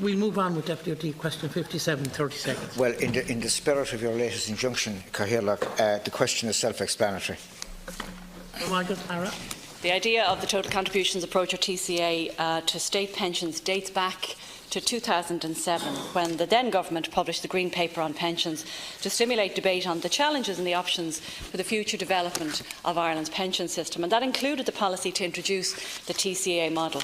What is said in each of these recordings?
We'll move on with Deputy O'D. Question 57, 30 seconds. Well, in the spirit of your latest injunction, Cathaoirleach, the question is self-explanatory. The idea of the total contributions approach, or TCA, to state pensions dates back to 2007, when the then government published the Green Paper on pensions to stimulate debate on the challenges and the options for the future development of Ireland's pension system, and that included the policy to introduce the TCA model.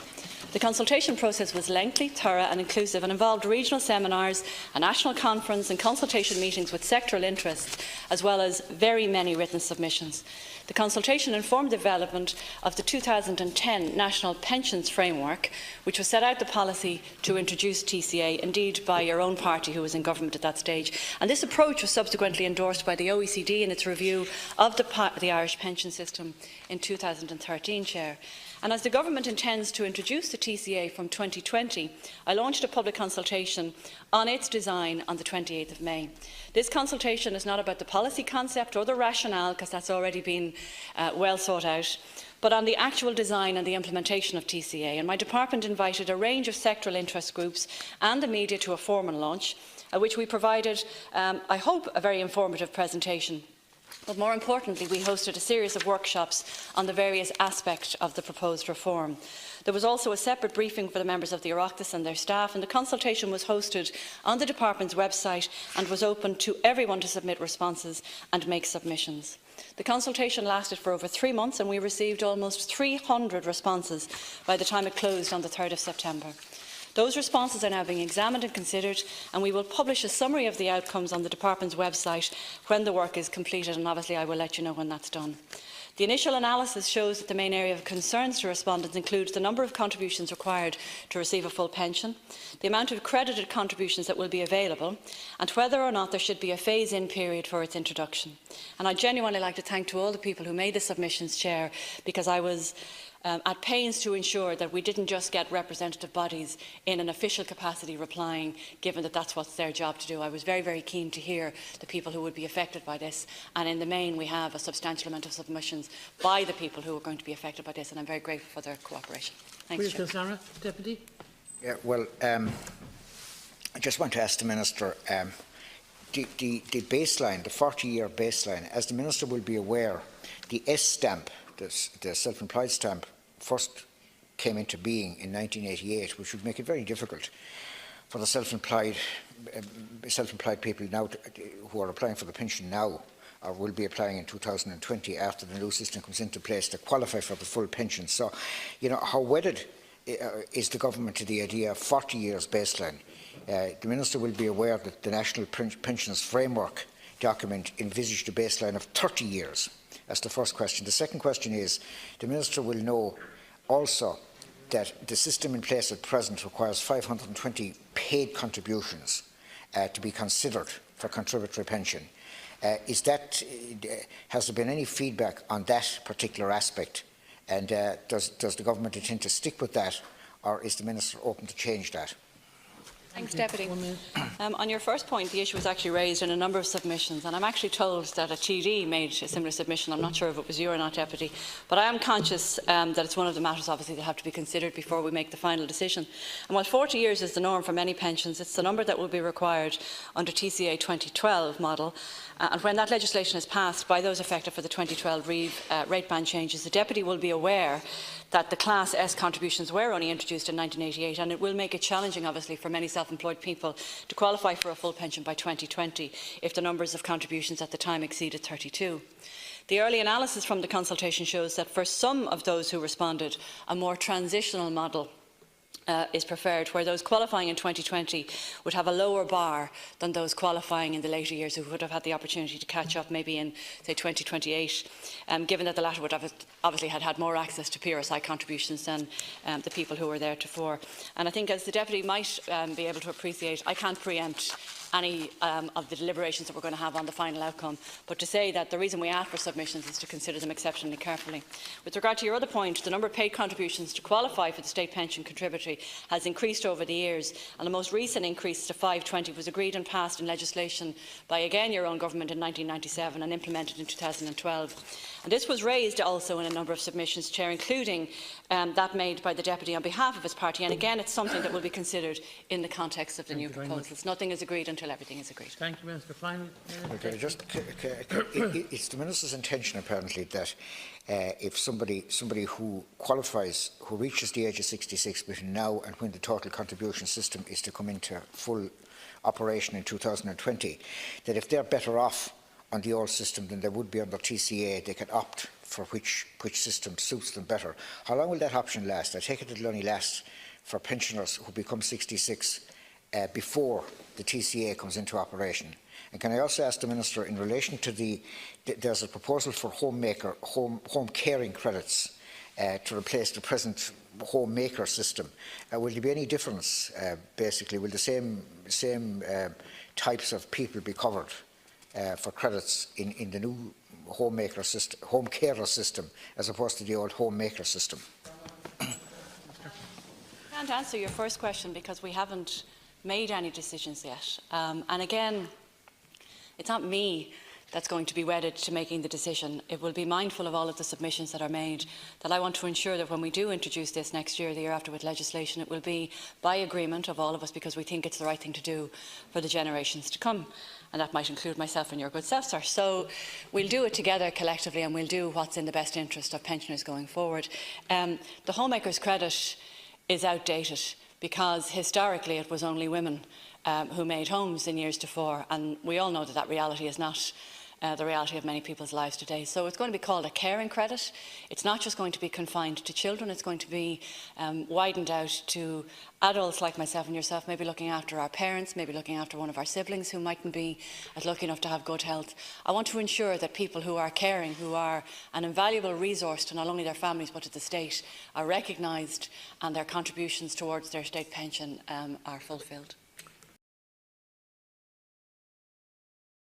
The consultation process was lengthy, thorough and inclusive, and involved regional seminars, a national conference and consultation meetings with sectoral interests, as well as very many written submissions. The consultation informed the development of the 2010 National Pensions Framework, which was set out the policy to introduce TCA, indeed by your own party, who was in government at that stage. And this approach was subsequently endorsed by the OECD in its review of the Irish pension system in 2013, Chair. And as the Government intends to introduce the TCA from 2020, I launched a public consultation on its design on the 28th of May. This consultation is not about the policy concept or the rationale, because that's already been well thought out, but on the actual design and the implementation of TCA. And my department invited a range of sectoral interest groups and the media to a formal launch, at which we provided, I hope, a very informative presentation. But more importantly, we hosted a series of workshops on the various aspects of the proposed reform. There was also a separate briefing for the members of the Oireachtas and their staff, and the consultation was hosted on the department's website and was open to everyone to submit responses and make submissions. The consultation lasted for over 3 months, and we received almost 300 responses by the time it closed on the 3rd of September. Those responses are now being examined and considered, and we will publish a summary of the outcomes on the department's website when the work is completed, and obviously I will let you know when that's done. The initial analysis shows that the main area of concerns to respondents includes the number of contributions required to receive a full pension, the amount of credited contributions that will be available, and whether or not there should be a phase-in period for its introduction. And I'd genuinely like to thank to all the people who made the submissions, Chair, because I was at pains to ensure that we didn't just get representative bodies in an official capacity replying, given that that's what's their job to do. I was very, very keen to hear the people who would be affected by this, and in the main we have a substantial amount of submissions by the people who are going to be affected by this, and I'm very grateful for their cooperation. Thanks, Chair. Deputy. Yeah, well, I just want to ask the Minister, the baseline, the 40-year baseline, as the Minister will be aware, the S stamp, the self-employed stamp, first came into being in 1988, which would make it very difficult for the self-employed people now who are applying for the pension now, or will be applying in 2020 after the new system comes into place, to qualify for the full pension. So, you know, how wedded is the government to the idea of 40 years baseline? The Minister will be aware that the National Pensions Framework document envisaged a baseline of 30 years. That's the first question. The second question is, the Minister will know also that the system in place at present requires 520 paid contributions to be considered for contributory pension. Has there been any feedback on that particular aspect, and does the government intend to stick with that, or is the Minister open to change that? Thanks, Deputy. On your first point, the issue was actually raised in a number of submissions, and I'm actually told that a TD made a similar submission. I'm not sure if it was you or not, Deputy, but I am conscious that it's one of the matters, obviously, that have to be considered before we make the final decision. And while 40 years is the norm for many pensions, it's the number that will be required under TCA 2012 model. And when that legislation is passed by those affected for the 2012 rate band changes, the Deputy will be aware that the Class S contributions were only introduced in 1988, and it will make it challenging, obviously, for many self-employed people to qualify for a full pension by 2020 if the numbers of contributions at the time exceeded 32. The early analysis from the consultation shows that for some of those who responded, a more transitional model is preferred, where those qualifying in 2020 would have a lower bar than those qualifying in the later years, who would have had the opportunity to catch up maybe in, say, 2028, given that the latter would have obviously had more access to PRSI contributions than the people who were there before. And I think, as the Deputy might be able to appreciate, I can't preempt any of the deliberations that we're going to have on the final outcome, but to say that the reason we ask for submissions is to consider them exceptionally carefully. With regard to your other point, the number of paid contributions to qualify for the state pension contributory has increased over the years, and the most recent increase to 520 was agreed and passed in legislation by, again, your own government in 1997 and implemented in 2012. And this was raised also in a number of submissions, Chair, including that made by the Deputy on behalf of his party, and again it's something that will be considered in the context of the new proposals. Nothing is agreed until everything is agreed. Thank you, Minister. Final. It's the Minister's intention, apparently, that if somebody who qualifies, who reaches the age of 66 between now and when the total contribution system is to come into full operation in 2020, that if they're better off on the old system than they would be under TCA, they can opt for which system suits them better. How long will that option last? I take it it'll only last for pensioners who become 66 before the TCA comes into operation. And can I also ask the Minister, in relation to there's a proposal for home caring credits to replace the present homemaker system. Will there be any difference, basically? Will the same types of people be covered for credits in the new home carer system as opposed to the old homemaker system? I can't answer your first question because we haven't made any decisions yet. And again, it's not me that's going to be wedded to making the decision. It will be mindful of all of the submissions that are made, that I want to ensure that when we do introduce this next year, the year after with legislation, it will be by agreement of all of us because we think it's the right thing to do for the generations to come. And that might include myself and your good self, sir. So we'll do it together collectively and we'll do what's in the best interest of pensioners going forward. The homemaker's credit is outdated because historically it was only women who made homes in years before, and we all know that that reality is not the reality of many people's lives today. So it's going to be called a caring credit. It's not just going to be confined to children, it's going to be widened out to adults like myself and yourself, maybe looking after our parents, maybe looking after one of our siblings who mightn't be as lucky enough to have good health. I want to ensure that people who are caring, who are an invaluable resource to not only their families but to the state, are recognised and their contributions towards their state pension are fulfilled.